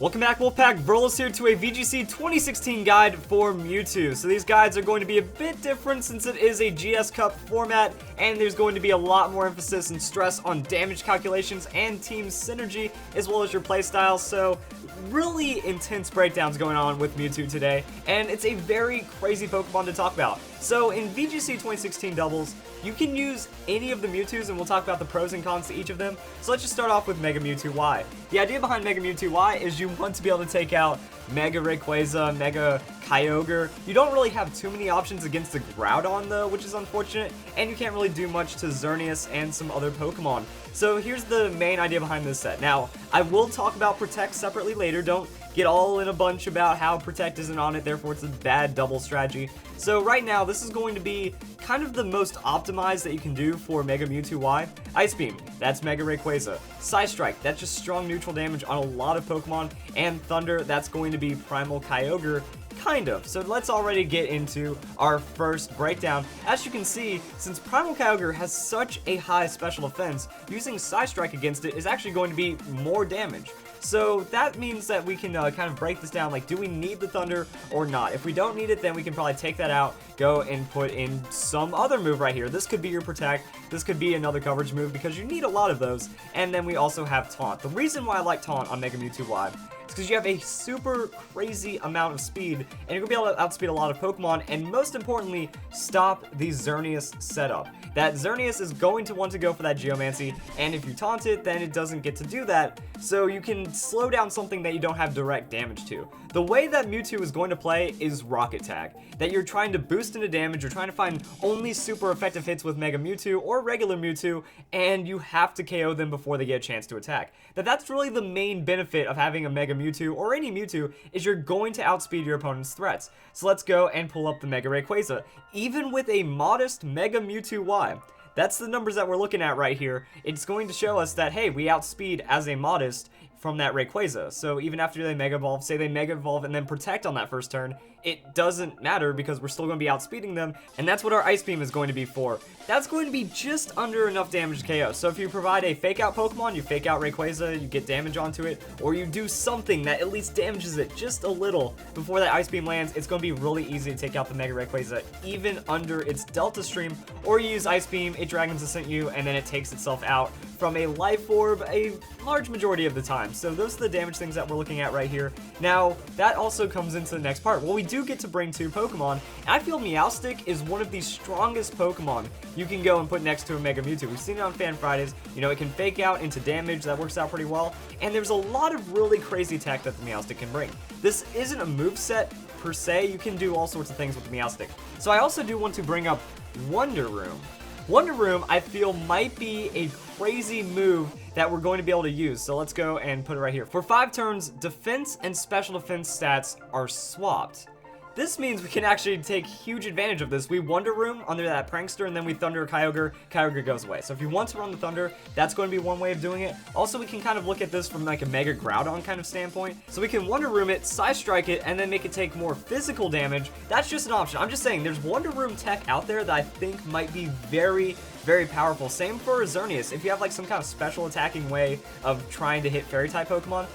Welcome back, Wolfpack. Verlos here to a VGC 2016 guide for Mewtwo. So these guides are going to be a bit different since it is a GS Cup format, and there's going to be a lot more emphasis and stress on damage calculations and team synergy, as well as your playstyle. So really intense breakdowns going on with Mewtwo today, and it's a very crazy Pokemon to talk about. So in VGC 2016 doubles, you can use any of the Mewtwo's, and we'll talk about the pros and cons to each of them. So let's just start off with Mega Mewtwo Y. The idea behind Mega Mewtwo Y is you want to be able to take out Mega Rayquaza, Mega Kyogre. You don't really have too many options against the Groudon though, which is unfortunate, and you can't really do much to Xerneas and some other Pokemon. So here's the main idea behind this set. Now, I will talk about Protect separately later. Don't get all in a bunch about how Protect isn't on it, therefore it's a bad double strategy. So right now, this is going to be kind of the most optimized that you can do for Mega Mewtwo Y. Ice Beam, that's Mega Rayquaza. Psy Strike, that's just strong neutral damage on a lot of Pokemon. And Thunder, that's going to be Primal Kyogre. Kind of. So let's already get into our first breakdown. As you can see, since Primal Kyogre has such a high special defense, using Psy Strike against it is actually going to be more damage. So that means that we can kind of break this down, like, do we need the Thunder or not? If we don't need it, then we can probably take that out, go and put in some other move right here. This could be your Protect, this could be another coverage move, because you need a lot of those. And then we also have Taunt. The reason why I like Taunt on Mega Mewtwo Y is because you have a super crazy amount of speed, and you're going to be able to outspeed a lot of Pokemon, and most importantly, stop the Xerneas setup. That Xerneas is going to want to go for that Geomancy, and if you taunt it, then it doesn't get to do that, so you can slow down something that you don't have direct damage to. The way that Mewtwo is going to play is Rocket Tag, that you're trying to boost into damage, you're trying to find only super effective hits with Mega Mewtwo or regular Mewtwo, and you have to KO them before they get a chance to attack. That's really the main benefit of having a Mega Mewtwo or any Mewtwo, is you're going to outspeed your opponent's threats. So let's go and pull up the Mega Rayquaza. Even with a modest Mega Mewtwo Y, that's the numbers that we're looking at right here. It's going to show us that, hey, we outspeed as a modest from that Rayquaza. So even after they Mega Evolve, say they Mega Evolve and then Protect on that first turn, it doesn't matter because we're still going to be outspeeding them, and that's what our Ice Beam is going to be for. That's going to be just under enough damage to KO. So if you provide a Fake Out Pokemon, you Fake Out Rayquaza, you get damage onto it, or you do something that at least damages it just a little before that Ice Beam lands, it's going to be really easy to take out the Mega Rayquaza even under its Delta Stream, or you use Ice Beam, it Dragon's Ascent you, and then it takes itself out from a Life Orb a large majority of the time. So those are the damage things that we're looking at right here. Now, that also comes into the next part. Well, we do get to bring two Pokemon, and I feel Meowstic is one of the strongest Pokemon you can go and put next to a Mega Mewtwo. We've seen it on Fan Fridays. You know, it can fake out into damage. That works out pretty well. And there's a lot of really crazy attack that the Meowstic can bring. This isn't a moveset per se. You can do all sorts of things with the Meowstic. So I also do want to bring up Wonder Room. Wonder Room, I feel, might be a crazy move that we're going to be able to use. So let's go and put it right here. For 5 turns, defense and special defense stats are swapped. This means we can actually take huge advantage of this. We Wonder Room under that Prankster, and then we Thunder Kyogre. Kyogre goes away. So if you want to run the Thunder, that's going to be one way of doing it. Also, we can kind of look at this from like a Mega Groudon kind of standpoint. So we can Wonder Room it, Psy Strike it, and then make it take more physical damage. That's just an option. I'm just saying, there's Wonder Room tech out there that I think might be very powerful. Same for Xerneas. If you have like some kind of special attacking way of trying to hit Fairy-type Pokemon,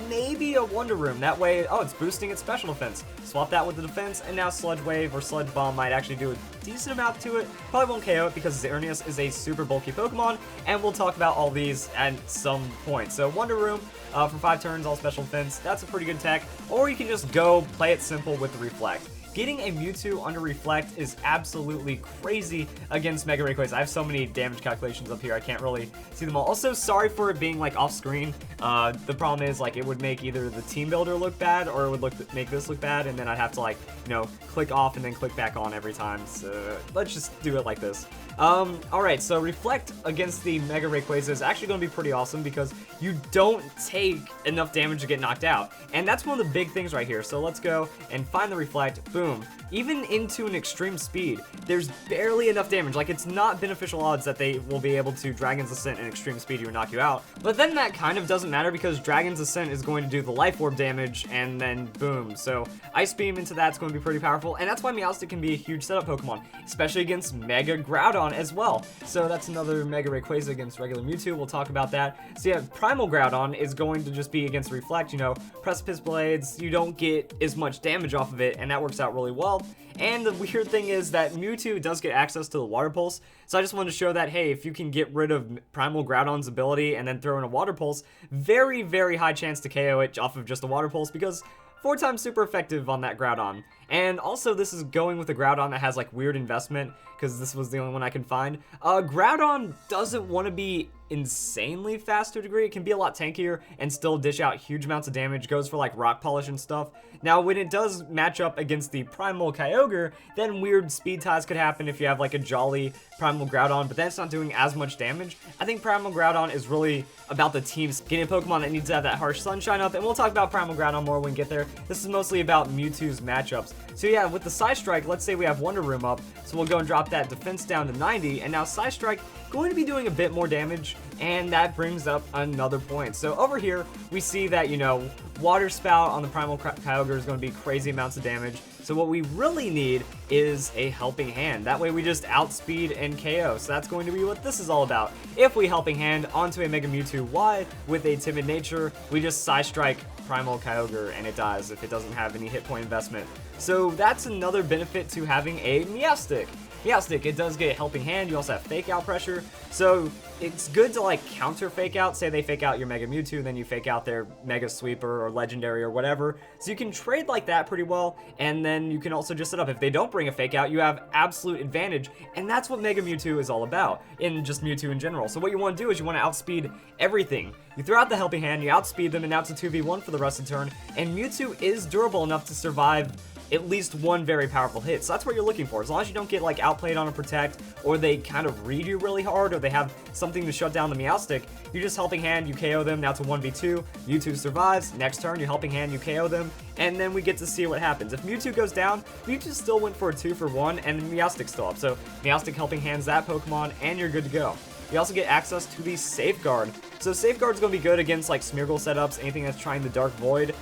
maybe a Wonder Room. That way, oh, it's boosting its special defense. Swap that with the defense, and now Sludge Wave or Sludge Bomb might actually do a decent amount to it. Probably won't KO it because Xerneas is a super bulky Pokemon, and we'll talk about all these at some point. So Wonder Room for 5 turns, all special defense, that's a pretty good tech. Or you can just go play it simple with the Reflect. Getting a Mewtwo under Reflect is absolutely crazy against Mega Rayquaza. I have so many damage calculations up here, I can't really see them all. Also, sorry for it being like off screen. The problem is like it would make either the team builder look bad or it would make this look bad, and then I'd have to like, you know, click off and then click back on every time. So let's just do it like this. Alright, so Reflect against the Mega Rayquaza is actually going to be pretty awesome because you don't take enough damage to get knocked out. And that's one of the big things right here. So let's go and find the Reflect. Boom. boom, even into an extreme speed, there's barely enough damage. Like, it's not beneficial odds that they will be able to Dragon's Ascent in extreme speed or knock you out. But then that kind of doesn't matter because Dragon's Ascent is going to do the Life Orb damage, and then boom. So Ice Beam into that's going to be pretty powerful, and that's why Meowstic can be a huge setup Pokemon, especially against Mega Groudon as well. So that's another Mega Rayquaza against regular Mewtwo. We'll talk about that. So yeah, Primal Groudon is going to just be against Reflect, you know, Precipice Blades, you don't get as much damage off of it, and that works out really well. And the weird thing is that Mewtwo does get access to the Water Pulse, so I just wanted to show that, hey, if you can get rid of Primal Groudon's ability and then throw in a Water Pulse, very, very high chance to KO it off of just a Water Pulse, because 4 times super effective on that Groudon. And also, this is going with a Groudon that has like weird investment, because this was the only one I can find. Groudon doesn't want to be insanely fast to a degree. It can be a lot tankier and still dish out huge amounts of damage, goes for like Rock Polish and stuff. Now, when it does match up against the Primal Kyogre, then weird speed ties could happen if you have like a jolly Primal Groudon, but that's not doing as much damage. I think Primal Groudon is really about the teams getting a Pokemon that needs to have that harsh sunshine up, and we'll talk about Primal Groudon more when we get there. This is mostly about Mewtwo's matchups. So yeah, with the Psy Strike, let's say we have Wonder Room up, so we'll go and drop that defense down to 90, and now Psy Strike going to be doing a bit more damage, and that brings up another point. So over here, we see that, you know, Water Spout on the Primal Kyogre is going to be crazy amounts of damage. So what we really need is a Helping Hand. That way we just outspeed and KO. So that's going to be what this is all about. If we Helping Hand onto a Mega Mewtwo Y with a timid nature, we just Psy Strike Primal Kyogre and it dies if it doesn't have any hit point investment. So that's another benefit to having a Meowstic. Meowstic, it does get Helping Hand. You also have Fake Out Pressure. So it's good to like counter Fake Out. Say they Fake Out your Mega Mewtwo, then you Fake Out their Mega Sweeper or Legendary or whatever. So you can trade like that pretty well, and then you can also just set up. If they don't bring a Fake Out, you have absolute advantage, and that's what Mega Mewtwo is all about, in just Mewtwo in general. So what you want to do is you want to outspeed everything. You throw out the Helping Hand, you outspeed them, and now it's a 2v1 for the rest of the turn, and Mewtwo is durable enough to survive at least one very powerful hit. So that's what you're looking for. As long as you don't get like outplayed on a Protect, or they kind of read you really hard, or they have something to shut down the Meowstic, you just Helping Hand, you KO them, now it's a 1v2, Mewtwo survives, next turn you Helping Hand, you KO them, and then we get to see what happens. If Mewtwo goes down, Mewtwo still went for a 2-for-1, and Meowstic's still up. So Meowstic Helping Hands that Pokemon, and you're good to go. You also get access to the Safeguard. So Safeguard's going to be good against like Smeargle setups, anything that's trying the Dark Void,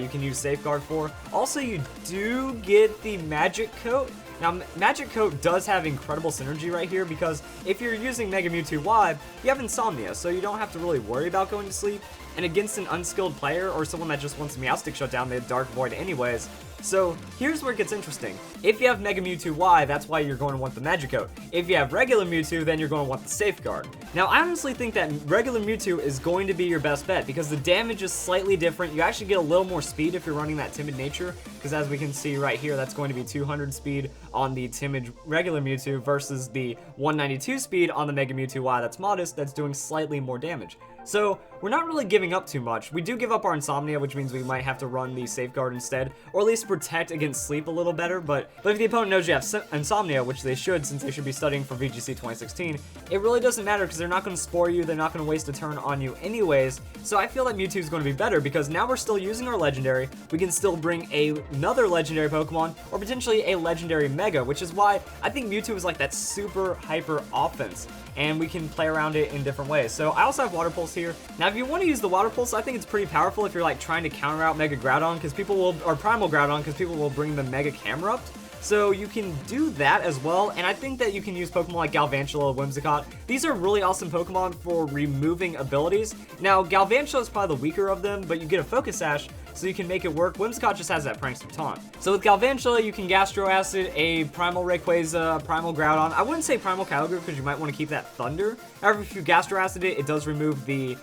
you can use Safeguard for. Also, you do get the Magic Coat. Now, Magic Coat does have incredible synergy right here because if you're using Mega Mewtwo Y, you have Insomnia, so you don't have to really worry about going to sleep. And against an unskilled player or someone that just wants Meowstic shut down, they have Dark Void anyways. So here's where it gets interesting. If you have Mega Mewtwo Y, that's why you're going to want the Magic Coat. If you have regular Mewtwo, then you're going to want the Safeguard. Now, I honestly think that regular Mewtwo is going to be your best bet because the damage is slightly different. You actually get a little more speed if you're running that Timid Nature, because as we can see right here, that's going to be 200 speed on the Timid regular Mewtwo versus the 192 speed on the Mega Mewtwo Y that's modest, that's doing slightly more damage. So we're not really giving up too much. We do give up our Insomnia, which means we might have to run the Safeguard instead, or at least protect against sleep a little better, but if the opponent knows you have Insomnia, which they should since they should be studying for VGC 2016, it really doesn't matter because they're not going to Spore you, they're not going to waste a turn on you anyways, so I feel that Mewtwo is going to be better because now we're still using our Legendary, we can still bring another Legendary Pokemon, or potentially a Legendary Mega, which is why I think Mewtwo is like that super hyper offense, and we can play around it in different ways. So I also have Water Pulse here. Now if you want to use the Water Pulse, I think it's pretty powerful if you're like trying to counter out Mega Groudon, because people will, or Primal Groudon, because people will bring the Mega Camerupt. So you can do that as well, and I think that you can use Pokemon like Galvantula, Whimsicott. These are really awesome Pokemon for removing abilities. Now, Galvantula is probably the weaker of them, but you get a Focus Sash, so you can make it work. Whimsicott just has that Prankster Taunt. So with Galvantula, you can Gastro Acid, a Primal Rayquaza, a Primal Groudon. I wouldn't say Primal Kyogre because you might want to keep that Thunder. However, if you Gastro Acid it, it does remove the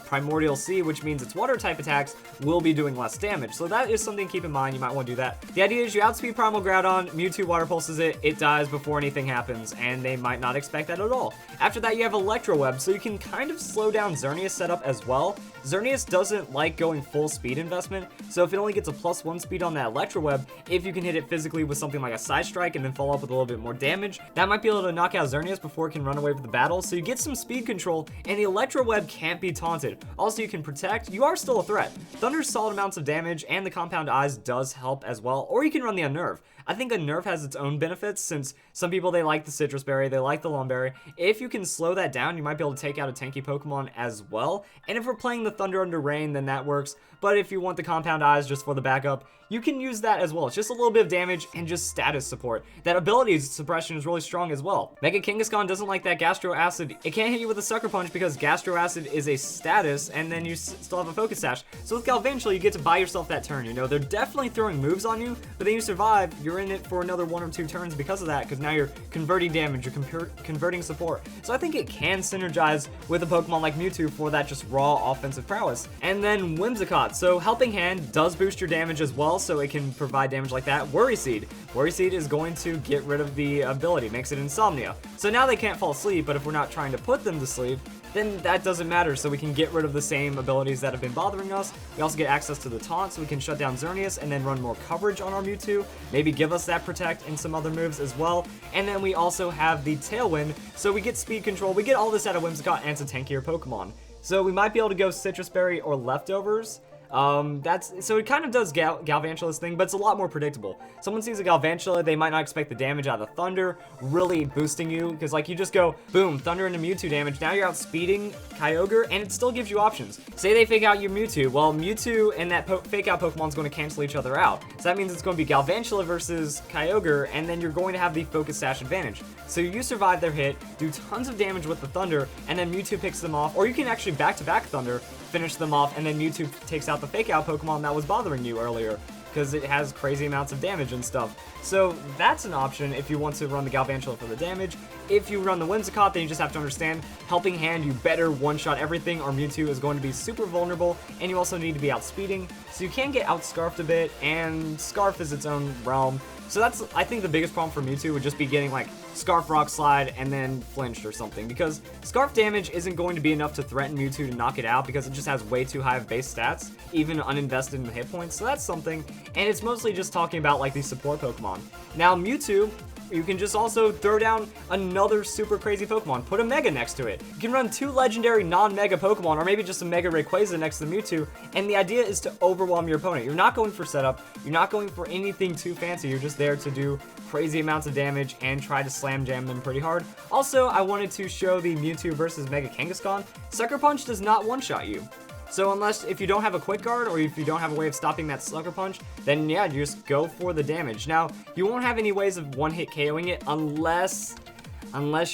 Primordial Sea, which means its water type attacks will be doing less damage. So that is something to keep in mind. You might want to do that. The idea is you outspeed Primal Groudon, Pokemon, Mewtwo Water Pulses it, it dies before anything happens, and they might not expect that at all. After that, you have Electro Web, so you can kind of slow down Xerneas setup as well. Xerneas doesn't like going full speed investment, so if it only gets a +1 speed on that Electro Web, if you can hit it physically with something like a Side Strike and then follow up with a little bit more damage, that might be able to knock out Xerneas before it can run away with the battle, so you get some speed control, and the Electro Web can't be taunted. Also, you can protect, you are still a threat. Thunder's solid amounts of damage, and the Compound Eyes does help as well, or you can run the Unnerve. I think Unnerve has its own benefits, since some people, they like the Citrus Berry, they like the Lum Berry. If you can slow that down, you might be able to take out a tanky Pokemon as well, and if we're playing the Thunder Under Rain, then that works, but if you want the Compound Eyes just for the backup, you can use that as well. It's just a little bit of damage and just status support. That ability suppression is really strong as well. Mega Kangaskhan doesn't like that Gastro Acid. It can't hit you with a Sucker Punch because Gastro Acid is a status, and then you still have a Focus Sash. So with Galvantula, you get to buy yourself that turn. You know, they're definitely throwing moves on you, but then you survive, you're in it for another 1 or 2 turns because of that, because now you're converting damage, you're converting support. So I think it can synergize with a Pokemon like Mewtwo for that just raw offensive prowess. And then Whimsicott. So Helping Hand does boost your damage as well, so it can provide damage like that. Worry Seed is going to get rid of the ability, makes it Insomnia. So now they can't fall asleep, but if we're not trying to put them to sleep, then that doesn't matter, so we can get rid of the same abilities that have been bothering us. We also get access to the taunt, so we can shut down Xerneas and then run more coverage on our Mewtwo, maybe give us that Protect and some other moves as well. And then we also have the Tailwind, so we get speed control. We get all this out of Whimsicott, and it's a tankier Pokemon. So we might be able to go Citrus Berry or Leftovers. So it kind of does Galvantula's thing, but it's a lot more predictable. Someone sees a Galvantula, they might not expect the damage out of the Thunder really boosting you, because like you just go, boom, Thunder into Mewtwo damage, now you're outspeeding Kyogre, and it still gives you options. Say they fake out your Mewtwo, well, Mewtwo and that fake out Pokemon is going to cancel each other out. So that means it's going to be Galvantula versus Kyogre, and then you're going to have the Focus Sash advantage. So you survive their hit, do tons of damage with the Thunder, and then Mewtwo picks them off, or you can actually back-to-back Thunder, finish them off, and then Mewtwo takes out the fake out Pokemon that was bothering you earlier, because it has crazy amounts of damage and stuff. So that's an option if you want to run the Galvantula for the damage. If you run the Whimsicott, then you just have to understand, Helping Hand, you better one-shot everything, or Mewtwo is going to be super vulnerable, and you also need to be outspeeding, so you can get outscarfed a bit, and Scarf is its own realm. So that's, I think the biggest problem for Mewtwo would just be getting like Scarf Rock Slide and then flinched or something, because Scarf damage isn't going to be enough to threaten Mewtwo to knock it out, because it just has way too high of base stats, even uninvested in the hit points. So that's something, and it's mostly just talking about like these support Pokemon. Now Mewtwo, you can just also throw down another super crazy Pokemon. Put a Mega next to it. You can run 2 legendary non-Mega Pokemon, or maybe just a Mega Rayquaza next to the Mewtwo, and the idea is to overwhelm your opponent. You're not going for setup, you're not going for anything too fancy, you're just there to do crazy amounts of damage and try to slam jam them pretty hard. Also, I wanted to show the Mewtwo versus Mega Kangaskhan. Sucker Punch does not one-shot you. So if you don't have a Quick Guard, or if you don't have a way of stopping that Sucker Punch, then yeah, you just go for the damage. Now, you won't have any ways of one-hit KOing it unless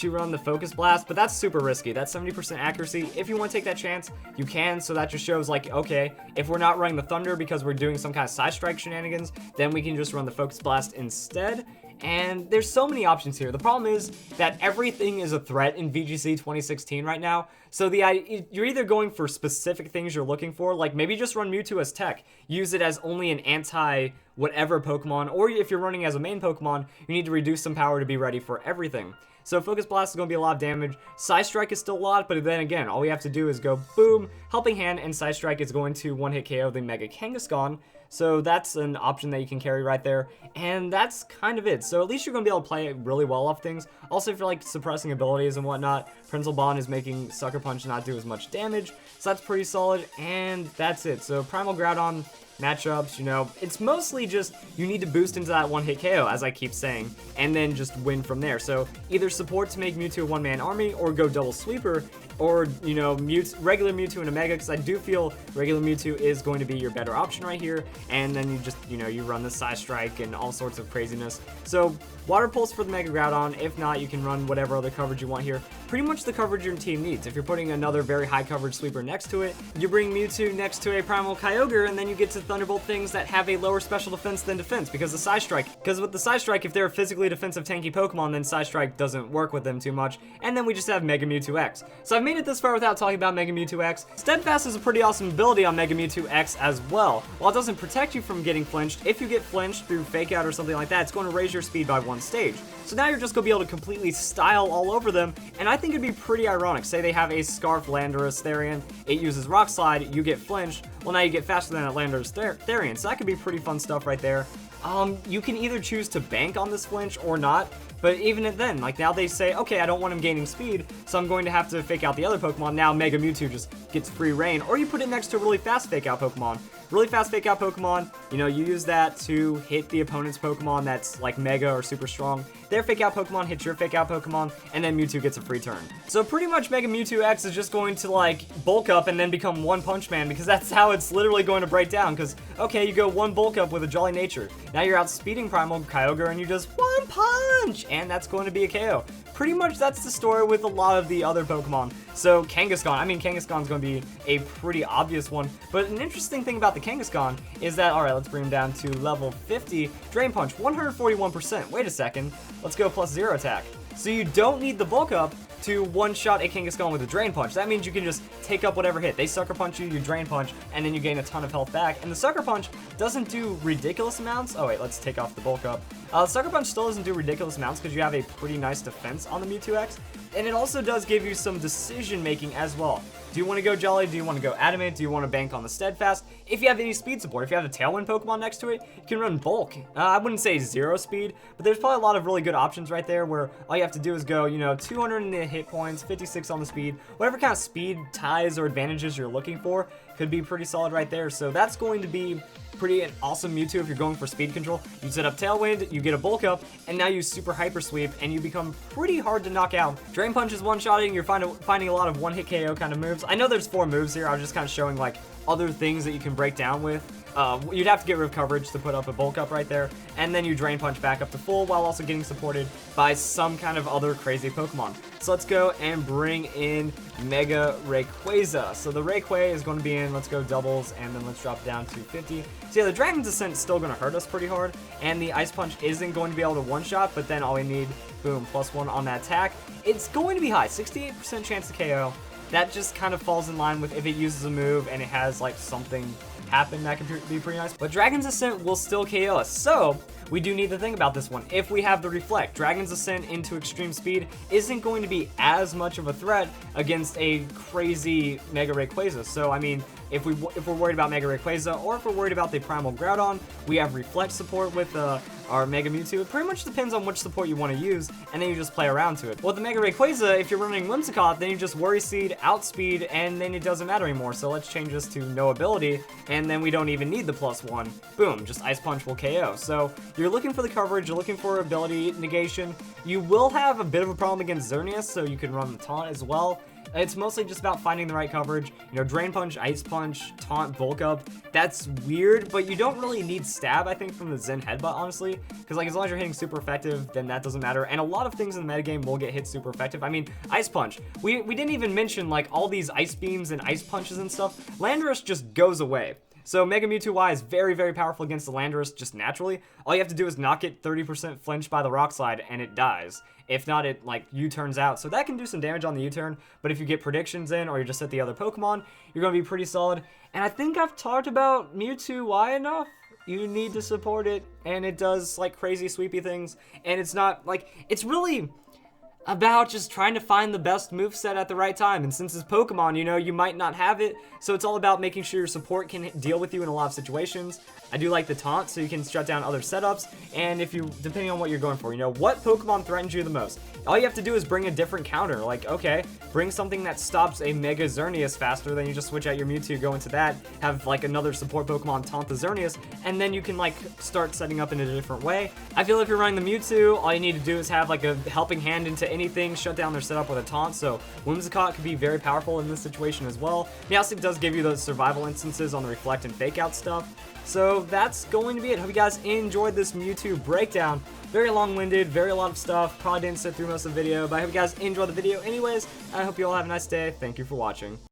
you run the Focus Blast, but that's super risky. That's 70% accuracy. If you want to take that chance, you can, so that just shows like, okay, if we're not running the Thunder because we're doing some kind of Side Strike shenanigans, then we can just run the Focus Blast instead. And there's so many options here. The problem is that everything is a threat in VGC 2016 right now. So you're either going for specific things you're looking for, like maybe just run Mewtwo as tech, use it as only an anti-whatever Pokemon, or if you're running as a main Pokemon, you need to reduce some power to be ready for everything. So Focus Blast is going to be a lot of damage. Side Strike is still a lot, but then again, all we have to do is go boom, Helping Hand, and Side Strike is going to one-hit KO the Mega Kangaskhan. So that's an option that you can carry right there, and that's kind of it. So at least you're going to be able to play it really well off things. Also, if you're like suppressing abilities and whatnot, Principal Bond is making Sucker Punch not do as much damage, so that's pretty solid, and that's it. So Primal Groudon matchups, you know, it's mostly just you need to boost into that one-hit KO, as I keep saying, and then just win from there. So either support to make Mewtwo a one-man army, or go double sweeper, or, you know, regular Mewtwo and a Mega, because I do feel regular Mewtwo is going to be your better option right here, and then you just, you know, you run the Side Strike and all sorts of craziness. So Water Pulse for the Mega Groudon. If not, you can run whatever other coverage you want here. Pretty much the coverage your team needs. If you're putting another very high coverage sweeper next to it, you bring Mewtwo next to a Primal Kyogre, and then you get to Thunderbolt things that have a lower special defense than defense, because the Side Strike. Because with the Side Strike, if they're a physically defensive tanky Pokemon, then Side Strike doesn't work with them too much. And then we just have Mega Mewtwo X. So I've made it this far without talking about Mega Mewtwo X. Steadfast is a pretty awesome ability on Mega Mewtwo X as well. While it doesn't protect you from getting flinched, if you get flinched through Fake Out or something like that, it's going to raise your speed by 1 stage. So now you're just going to be able to completely style all over them, and I think it'd be pretty ironic. Say they have a Scarf Landorus Therian, it uses Rock Slide, you get flinched, well now you get faster than a Landorus Therian, so that could be pretty fun stuff right there. You can either choose to bank on this flinch or not, but even then, like now they say, okay, I don't want him gaining speed, so I'm going to have to fake out the other Pokemon. Now Mega Mewtwo just gets free reign, or you put it next to a really fast fake out Pokemon. Really fast fake out Pokemon, you know, you use that to hit the opponent's Pokemon that's like mega or super strong. Their fake out Pokemon hits your fake out Pokemon, and then Mewtwo gets a free turn. So pretty much Mega Mewtwo X is just going to like bulk up and then become One Punch Man, because that's how it's literally going to break down. Because okay, you go one bulk up with a Jolly Nature, now you're outspeeding Primal Kyogre and you just one punch, and that's going to be a KO. Pretty much that's the story with a lot of the other Pokemon. So Kangaskhan, I mean Kangaskhan's going to be a pretty obvious one, but an interesting thing about the Kangaskhan is that, alright, let's bring him down to level 50, Drain Punch, 141%, wait a second, let's go plus 0 attack. So you don't need the bulk up to one-shot a Kangaskhan with a Drain Punch. That means you can just take up whatever hit. They Sucker Punch you, you Drain Punch, and then you gain a ton of health back. And the Sucker Punch doesn't do ridiculous amounts. Oh wait, let's take off the bulk up. Sucker Punch still doesn't do ridiculous amounts because you have a pretty nice defense on the Mewtwo X. And it also does give you some decision making as well. Do you want to go Jolly? Do you want to go Adamant? Do you want to bank on the Steadfast? If you have any speed support, if you have a Tailwind Pokemon next to it, you can run Bulk. I wouldn't say 0 speed, but there's probably a lot of really good options right there where all you have to do is go, you know, 200 in the hit points, 56 on the speed, whatever kind of speed ties or advantages you're looking for could be pretty solid right there. So that's going to be pretty an awesome Mewtwo if you're going for speed control. You set up Tailwind, you get a bulk up, and now you super hyper sweep, and you become pretty hard to knock out. Drain Punch is one-shotting, you're finding a lot of one-hit KO kind of moves. I know there's 4 moves here, I was just kind of showing like other things that you can break down with. You'd have to get rid of coverage to put up a bulk up right there, and then you Drain Punch back up to full while also getting supported by some kind of other crazy Pokemon. So let's go and bring in Mega Rayquaza. So the Rayquaza is going to be in, let's go doubles, and then let's drop down to 50. So yeah, the Dragon's Descent is still going to hurt us pretty hard, and the Ice Punch isn't going to be able to one-shot, but then all we need, boom, +1 on that attack. It's going to be high, 68% chance to KO. That just kind of falls in line with if it uses a move and it has like something happen, that could be pretty nice. But Dragon's Ascent will still KO us, so we do need to think about this one. If we have the Reflect, Dragon's Ascent into extreme speed isn't going to be as much of a threat against a crazy Mega Rayquaza. So I mean, if we're worried about Mega Rayquaza, or if we're worried about the Primal Groudon, we have Reflect support with our Mega Mewtwo. It pretty much depends on which support you want to use, and then you just play around to it. Well, with the Mega Rayquaza, if you're running Whimsicott, then you just Worry Seed, Outspeed, and then it doesn't matter anymore. So let's change this to no ability, and then we don't even need the +1. Boom, just Ice Punch will KO. So you're looking for the coverage, you're looking for ability negation. You will have a bit of a problem against Xerneas, so you can run the Taunt as well. It's mostly just about finding the right coverage. You know, Drain Punch, Ice Punch, Taunt, Bulk Up. That's weird, but you don't really need Stab, I think, from the Zen Headbutt, honestly. Because, like, as long as you're hitting super effective, then that doesn't matter. And a lot of things in the metagame will get hit super effective. I mean, Ice Punch. We didn't even mention, like, all these Ice Beams and Ice Punches and stuff. Landorus just goes away. So Mega Mewtwo Y is very, very powerful against the Landorus just naturally. All you have to do is not get 30% flinched by the Rock Slide, and it dies. If not, it like U-turns out. So that can do some damage on the U-turn, but if you get predictions in, or you just hit the other Pokemon, you're going to be pretty solid. And I think I've talked about Mewtwo Y enough. You need to support it, and it does like crazy sweepy things, and it's not like, it's really about just trying to find the best moveset at the right time. And since it's Pokemon, you know, you might not have it, so it's all about making sure your support can deal with you in a lot of situations. I do like the Taunt, so you can shut down other setups, and if you, depending on what you're going for, you know, what Pokemon threatens you the most? All you have to do is bring a different counter. Like, okay, bring something that stops a Mega Xerneas faster, then you just switch out your Mewtwo, go into that, have like another support Pokemon taunt the Xerneas, and then you can like start setting up in a different way. I feel if you're running the Mewtwo, all you need to do is have like a helping hand into anything, shut down their setup with a taunt, so Whimsicott could be very powerful in this situation as well. Meowstic does give you those survival instances on the Reflect and Fake Out stuff. So that's going to be it. Hope you guys enjoyed this Mewtwo breakdown. Very long-winded, very a lot of stuff. Probably didn't sit through most of the video, but I hope you guys enjoyed the video anyways. I hope you all have a nice day. Thank you for watching.